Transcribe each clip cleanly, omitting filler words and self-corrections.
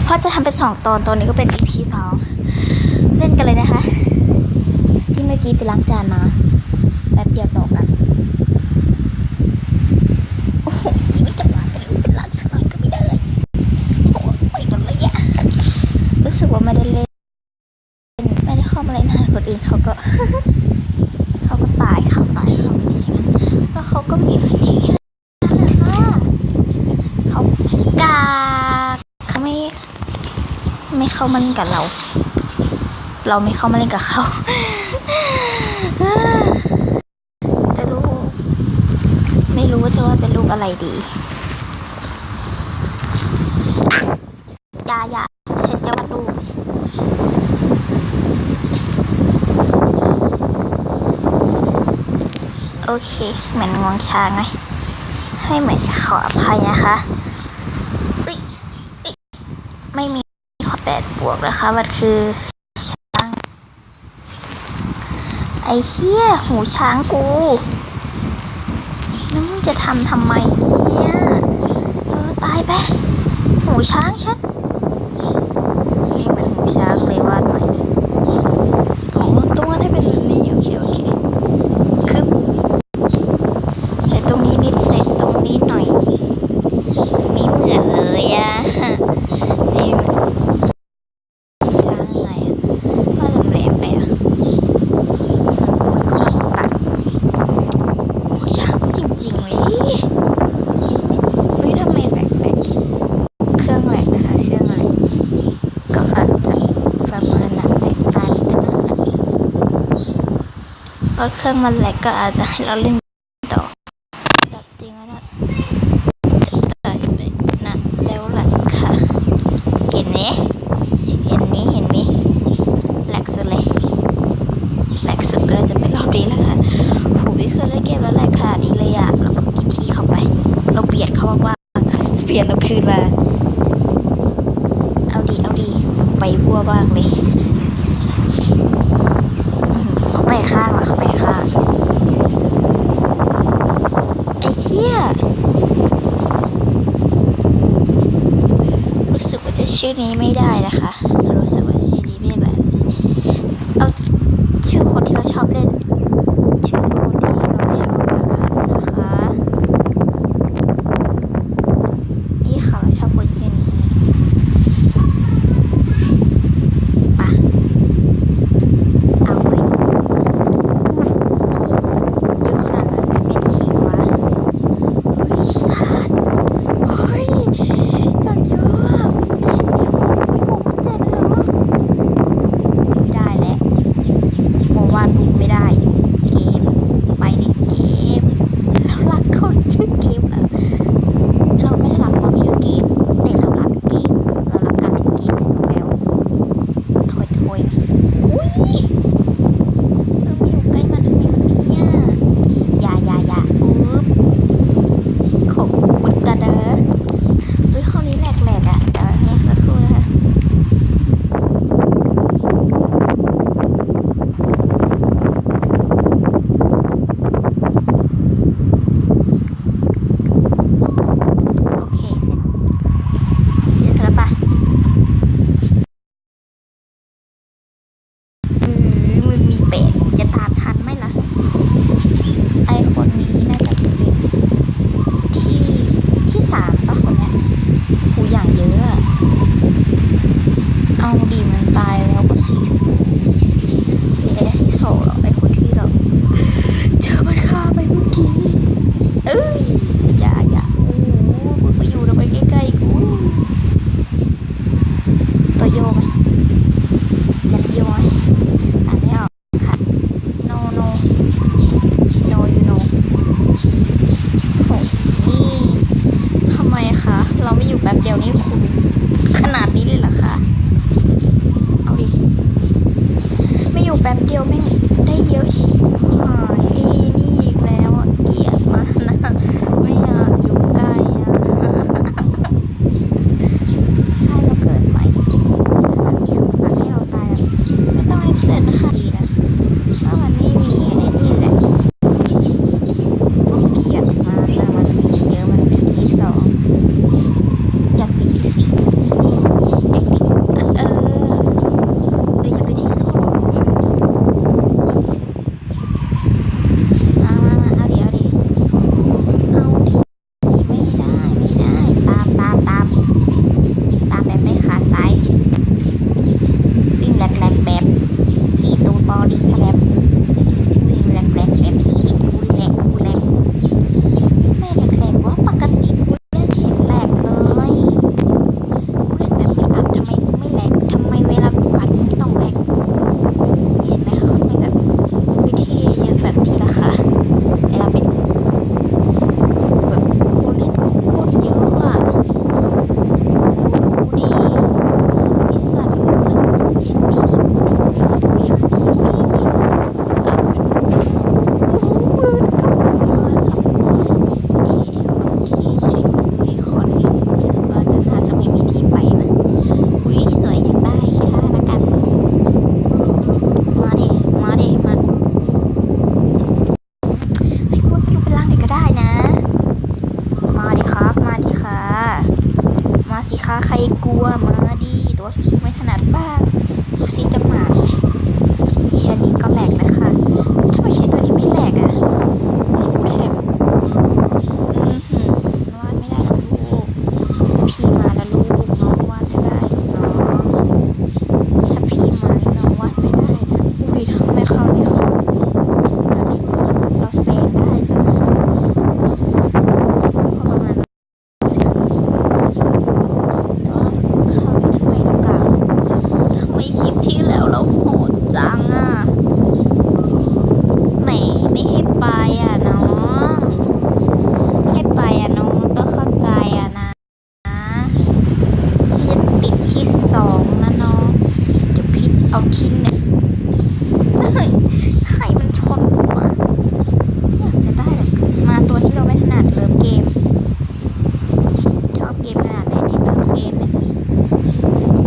เพราะจะทำเป็น2 ตอนนี้ก็เป็น EP 2เล่นกันเลยนะคะที่เมื่อกี้ไปล้างจานมาแป๊บเดียวต่อกันโอ้โหไม่จะมาเป็นล้างสักหน่อยก็ไม่ได้เลยโอ้ยไปหมดเลยอะรู้สึกว่าไม่ได้เล่นไม่ได้เข้ามาเล่นนานคนอื่นเขาก็ เขาก็ตายเขาไม่ได้แล้วเขาก็มีคนนี้แค่นั้นเขากาเขาไม่เข้ามาเล่นกับเราไม่เข้ามาเล่นกับเขา จะไม่รู้ว่าจะว่าเป็นลูกอะไรดียาฉันจะวาดรูปโอเคเหมือนงวงช้างไงให้เหมือนขออภัยนะคะไม่มีข้อ8 บวกนะคะมันคือช้างไอ้เชี่ยหูช้างกูแล้วมึงจะทำไมเนี่ยตายไปหูช้างฉันให้มันหูช้างเลยวาดใหม่ของต้องวาดให้เป็นแบบนี้โอเคคือแต่ตรงนี้นิดเสร็จตรงนี้หน่อยไม่เหมือนเลยอะนี่ช้างไงว่าแหลมไปอะตัดช้างจริงๆเลยทำไมแหลกเครื่องแหลกนะคะเครื่องแหลกก็อาจจะประมาณนั้นแหลกตายแต่นั่นแหละเพราะเครื่องมันแหลกก็อาจจะให้เราเล่นต่อแบบจริงแล้วนะจะตายไปนะแล้วแหละค่ะเห็นไหมแหลกสุดเลยแหลกสุดก็จะเป็นรอบนี้แล้วค่ะหูไม่เคยเล่นเกมแล้วแหลกค่ะดีเลยอะเราก็กินที่เข้าไปเราเบียดเขาว่าเปลี่ยนเราคืนมาเอาดีไปบัวบ้างเลยเขาไปข้างไอ้เชี่ยรู้สึกว่าจะชื่อนี้ไม่ได้นะคะรู้สึกว่าชื่อนี้ไม่แบบเอาชื่อคนที่เราชอบเล่นชื่อคนที่เราชอบนะคะนี่ค่ะเราชอบคนที่นี้ปะเอาไว้เยอะขนาดนั้นไม่เป็นขิงวะเฮ้ยสัตว์เฮ้ยอย่างเยอะอะ7 เหรอไม่ได้แล้วโมวาดรูปไม่ได้เกมไปในเกมเรารักคนชื่อเกมอะเราไม่ได้รักคนชื่อเกมแต่เรารักเกมเรารักการเล่นเกมที่สุดแล้วถอยอุ้ยเราไม่อยู่ใกล้มันเนี่ยอย่าปึ๊บขอบคุณกันเด้อเฮ้ยคราวนี้แหลกอะเดี๋ยวสักครู่นะคะโอเคเจอกันแล้วปะมึงมีเป็ดจะตามทันไหมล่ะไอคนนี้น่าจะเป็นที่3ป่ะคนเนี้ยหูอย่างเยอะอะเอาดีมันตายแล้วก็สิไอ้ที่2หรอไอคนที่เราเจอมันฆ่าไปเมื่อกี้เอ้ยอย่าโอ้มึงไปอยู่เราไปใกล้ๆกูตัวโยไหมยันโยไหมอ่านไม่ออกค่ะ no you know โหนี่ทำไมคะเราไม่อยู่แป๊บเดียวนี่คุณขนาดนี้เลยเหรอคะเอาดิไม่อยู่แป๊บเดียวไม่ได้เยอะชิบหายนี่อีกแล้วเกลียดมากนะ ใครกลัวมาดีตัวไม่ถนัดบ้างดูสิจะหมาไหมแค่นี้ก็แหลกแล้วค่ะทำไมใช้ตัวนี้ไม่แหลกอ่ะแถมวาดไม่ได้หรอกลูกพี่มาแล้วลูกน้องวาดไม่ได้น้องถ้าพี่มาน้องวาดไม่ได้นะอุ้ยทำไมเขาเนี่ยเขาเราเซฟได้จ้ะพอประมาณเสร็จแต่ว่าเขาไม่ทำไมเรากล่าวทำไมคลิปที่แล้วเราโหดจังอ่ะแหมไม่ให้ไปอ่ะน้องให้ไปอ่ะน้องต้องเข้าใจอ่ะนะพี่จะติดที่2นะน้องเดี๋ยวพี่จะเอาทิ้งเนี่ยใครมันชนหัวอยากจะได้เหลือเกินมาตัวที่เราไม่ถนัดเริ่มเกมชอบเกมขนาดไหนเนี่ยเริ่มเกมเนี่ย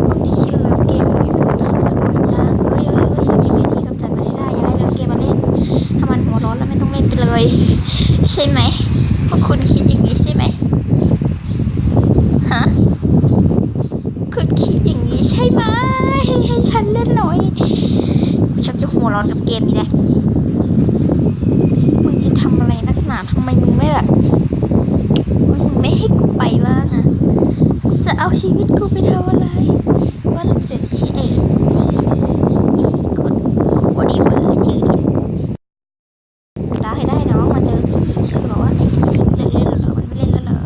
คนที่ชื่อเริ่มเกมเนี่ยมันจะเกิดบ่อยจังเฮ้ยเรามีวิธีกำจัดมันได้อย่าให้เริ่มเกมมาเล่นถ้ามันหัวร้อนแล้วไม่ต้องเล่นไปเลยใช่ไหมพวกคุณคิดอย่างนี้ใช่ไหมฮะคุณคิดอย่างนี้ใช่ไหมให้ฉันเล่นหน่อยฉันจะหัวร้อนกับเกมนี้แหละมึงจะทำอะไรนักหนาทำไมมึงไม่แบบมึงไม่ให้กูไปบ้างอะจะเอาชีวิตกูไปทำอะไรว่าเราจะเป็นชื่อเองจีคนหัวดีกว่าชื่อได้ได้น้องมาเจอคือบอกว่าไอ้จีเล่นแล้วเหรอมันไม่เล่นแล้วเหรอ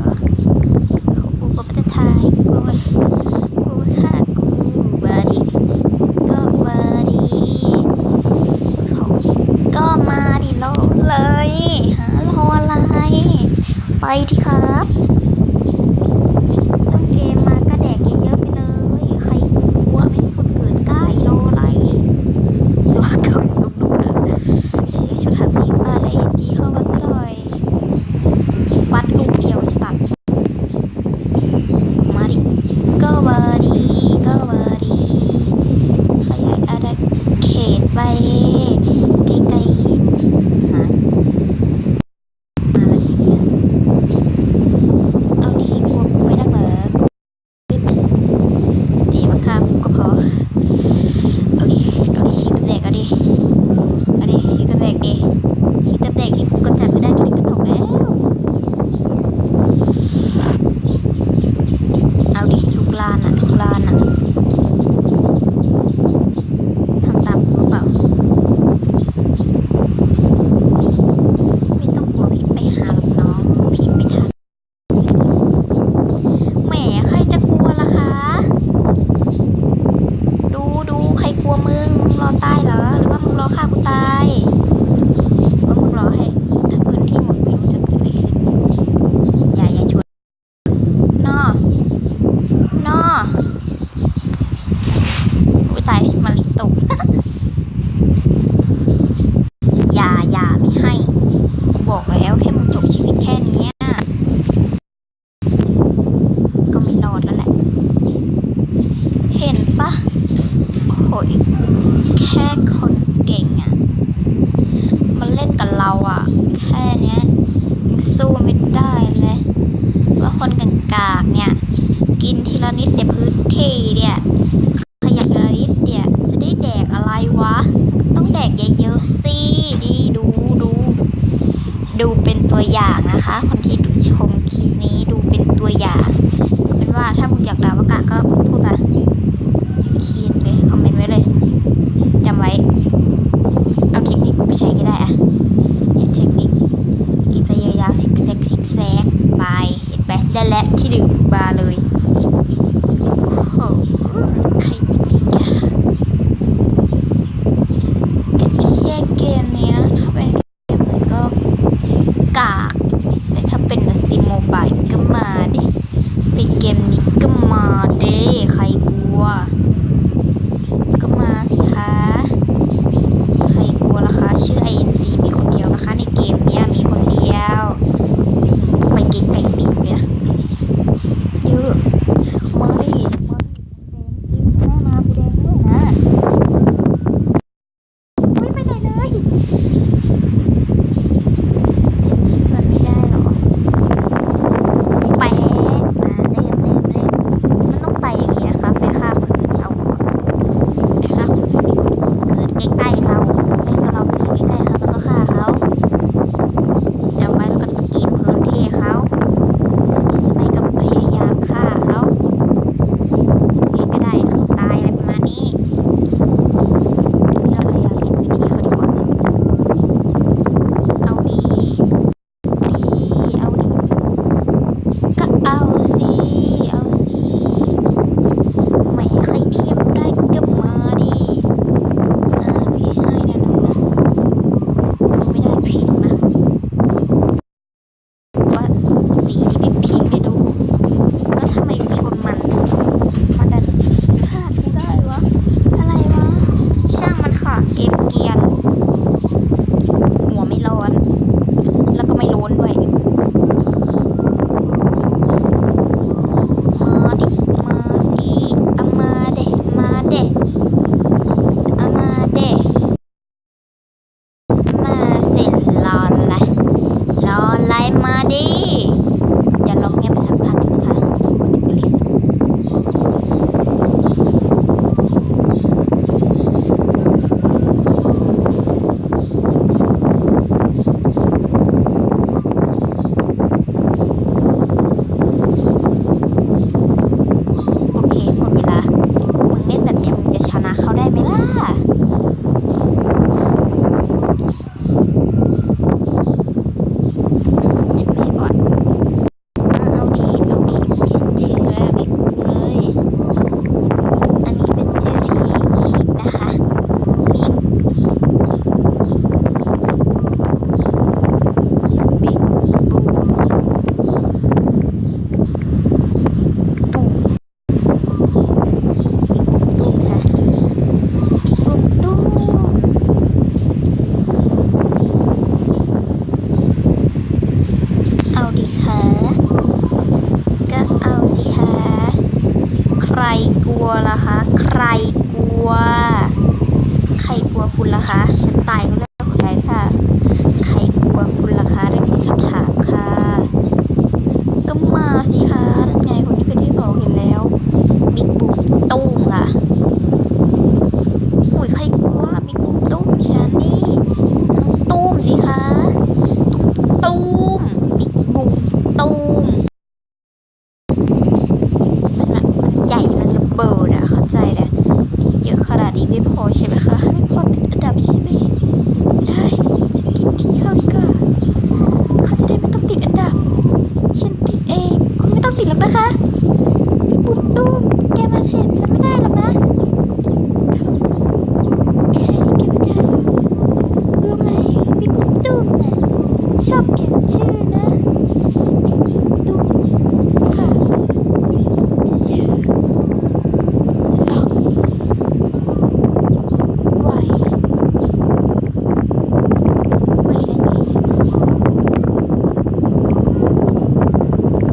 กูก็ไม่ได้ทายกูฆ่ากูบาดีก็บาดีก็มาดิรอเลยหารออะไรไปดิครับเล่นเกมมาก็แดกเยอะๆไปเลยใครกลัวไม่มีคนเกิดใกล้รออะไรตัวเก่าตุกดุเลยชุดหาตัวเองบ้าเลยจีเข้ามาซะหน่อยฟัดลูกเดียวไอ้สัตว์มาดิก็มาดิก็มาดิขยายอาณาเขตไปใกล้ๆคิดนะมาแล้วใช่ไหมเอาดีกลัวกูไม่ได้เหรอตีบังคับก็พอเอาดิชี้ตำแหน่งเอาดิชี้ตำแหน่งดิชี้ตำแหน่งดิกูกำจัดไม่ได้กินกระถงแล้วเอาดิลูกลานอ่ะทำตามกูเปล่าไม่ต้องกลัวพี่ไปหาหรอกน้องพี่ไม่ทันแหมใครจะกลัวล่ะคะดูใครกลัวมึงรอตายเหรอหรือว่ามึงรอฆ่ากูตายว่ามึงรอให้ถ้าพื้นที่หมดไม่รู้จะเกิดอะไรขึ้นอย่าชวนนออุ้ยตายมาลิตก อย่าไม่ให้บอกแล้วแค่มึงจบชีวิตแค่นี้ก็ไม่รอดแล้วแหละเห็นปะโอ้ยแค่คนเก่งอ่ะมันเล่นกับเราอ่ะแค่เนี้ยยังสู้ไม่ได้เลยว่าคนกากๆเนี่ยกินทีละนิดแต่พื้นที่เนี่ยขยะทีละนิดเนี่ยจะได้แดกอะไรวะต้องแดกเยอะๆสิดีดูเป็นตัวอย่างนะคะคนที่ดูชมคลิปนี้ดูเป็นตัวอย่างเป็นว่าถ้ามึงอยากด่าว่ากะก็พูดมาเขียนเลยคอมเมนต์ไว้เลยจำไว้เอาเทคนิคกูไปใช้ก็ได้อะเนี่ยเทคนิคกินไปยาวๆซิกแซกไปเห็นไหมได้แล้วที่ดื่มบาเลยโอ้โหใครจะไปกล้าแค่เกมเนี้ยถ้าเป็นเกมอื่นก็กากแต่ถ้าเป็นซิมโมบายก็มาดิเป็นเกมนี้ก็มาเด้ใครกลัวก็มาสิคะใครกลัวล่ะคะชื่อ ING มีคนเดียวนะคะในเกมเนี้ยมีคนเดียวไปเก่งไก่ปีกเนี่ยเยอะ รกลัวล่ะคะใครกลัวใครกลัวคุณล่ะคะฉันตายก็เรื่องของใครค่ะใครกลัวคุณล่ะคะนั่นคือคำถามค่ะก็มาสิคะนั่นไงคนที่เป็นที่สองเห็นแล้วบิ๊กบุ๋มตุ้มล่ะอุ้ยใครกลัวบิ๊กบุ๋มตุ้มฉันนี่ตุ้มสิคะตุ้มบิ๊กบุ๋มตุ้มมันใหญ่มันระเบิดอะเข้าใจเลยเยอะขนาดนี้ไม่พอใช่ไหมคะไม่พอติดอันดับใช่ไหมได้ฉันกินที่เขาดีกว่าเขาจะได้ไม่ต้องติดอันดับฉันติดเองคุณไม่ต้องติดหรอกนะคะปุ๊บตุ้มแกมาเห็นฉันไม่ได้หรอกนะแค่นี้แกไม่ได้หรอกรู้ไหมพี่ปุ๊บตุ้มเนี่ยชอบเขียนชื่อนะตุ้มค่ะจะชื่อลองไว้ไม่ใช่ไหม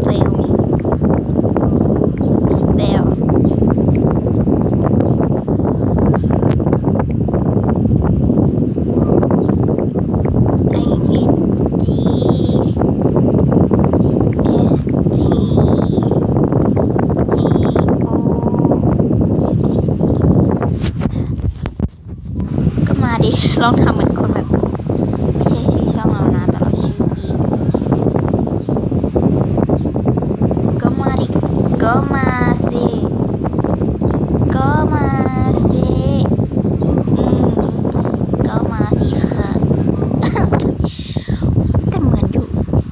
เฟลเฟลไอวินดีเอสทีอีโอก็มาดิลองทำเหมือนคนแบบไม่ใช่ชื่อช่องเรานะแต่เราชื่ออีกก็มาดิก็มาสิก็มาสิอืมก็มาสิค่ะ แต่เหมือนอยู่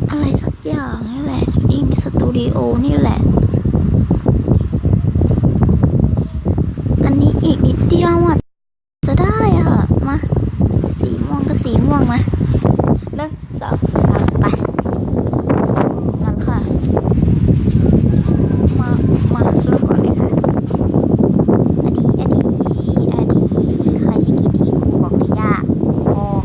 อะไรสักอย่างนี่แหละอิงสตูดิโอนี่แหละอันนี้อีกนิดเดียวอ่ะจะได้อ่ะมาสีม่วงก็สีม่วงมา1 2 3ไปนั่นค่ะมาเริ่มก่อนเลยค่ะอดีใครจะกินที่ครูบอกเลยยากพอง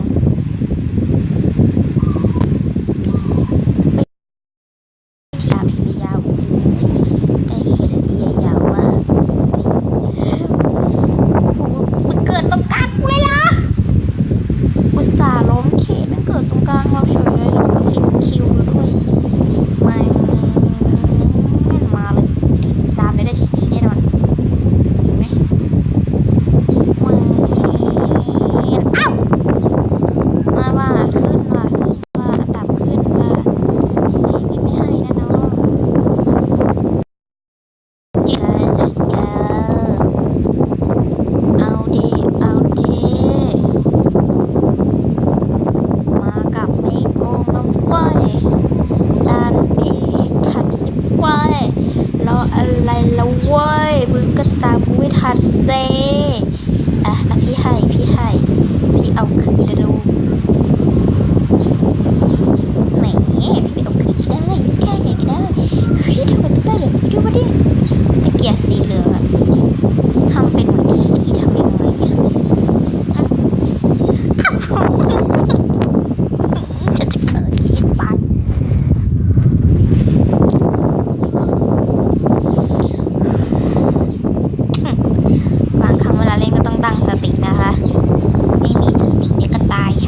ยาวพิยาวใกล้เขียนอันนี้ยาวว่าโอ้โหมันเกิดตรงกลางกูเลยล่ะอุตส่าห์ล้มเขตมันเกิดตรงกลางเราเฉยเลยแล้วมันก็คิดคิวด้วยไม่มาเลยที่13ได้ที่4แน่นอนเห็นไหมไม่อ้าวมาว่าขึ้นว่าอันดับขึ้นว่าพี่ไม่ให้นะน้องเจอเอาดิมากับไม่โกงน้ำไฟดันเอกทัน10 ไฟรออะไรละเว้ยมึงก็ตามกูไม่ทันเซอ่ะแล้วพี่เอาคืนเดี๋ยวดูแหมพี่เอาคืนได้แค่ไงก็ได้เฮ้ยทำไมต้องได้แบบนี้ด้วยวะดิตะเกียบสีเหลืองอะทำเป็นเหมือนขี้ทำยังไงอะจะเกิดยีดไปบางครั้งเวลาเล่นก็ต้องตั้งสตินะคะไม่มีสติเดี๋ยวก็ตายค่ะ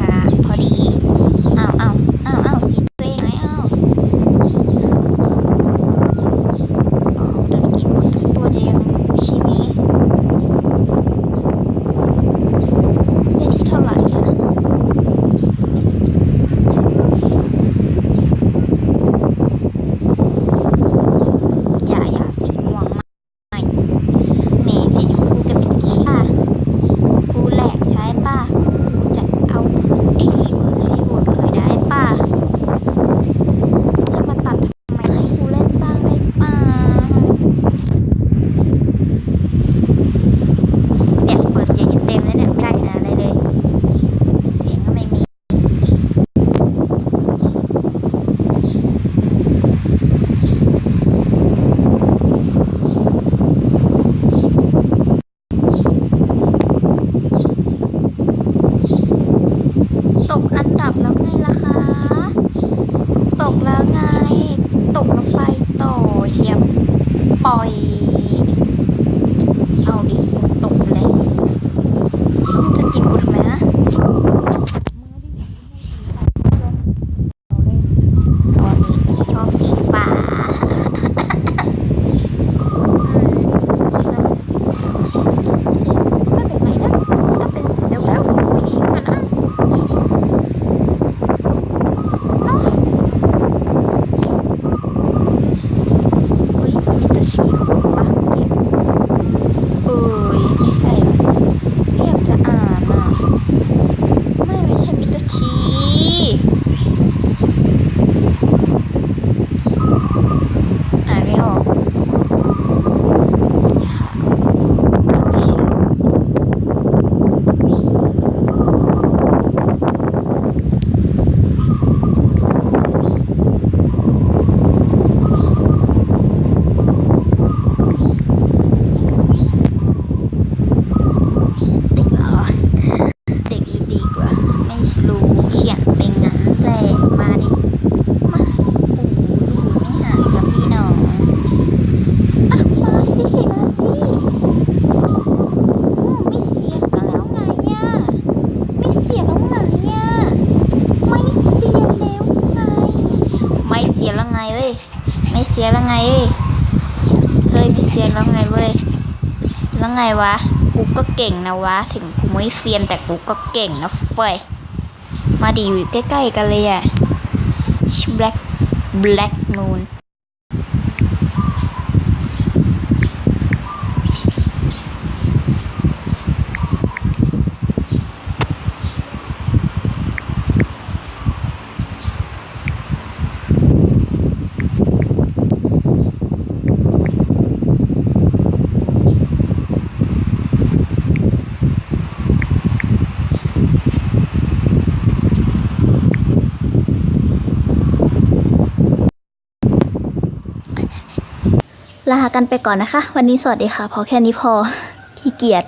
ยงแล้วไงเฮ้ยมีเสียงแล้วไงเว้ยแล้วไงวะกูก็เก่งนะวะถึงกูไม่เซียนแต่กูก็เก่งนะเฟยมาดีอยู่ใกล้ๆกันเลยอะแบล็กมูนลากันไปก่อนนะคะวันนี้สวัสดีค่ะพอแค่นี้พอขี้เกียจ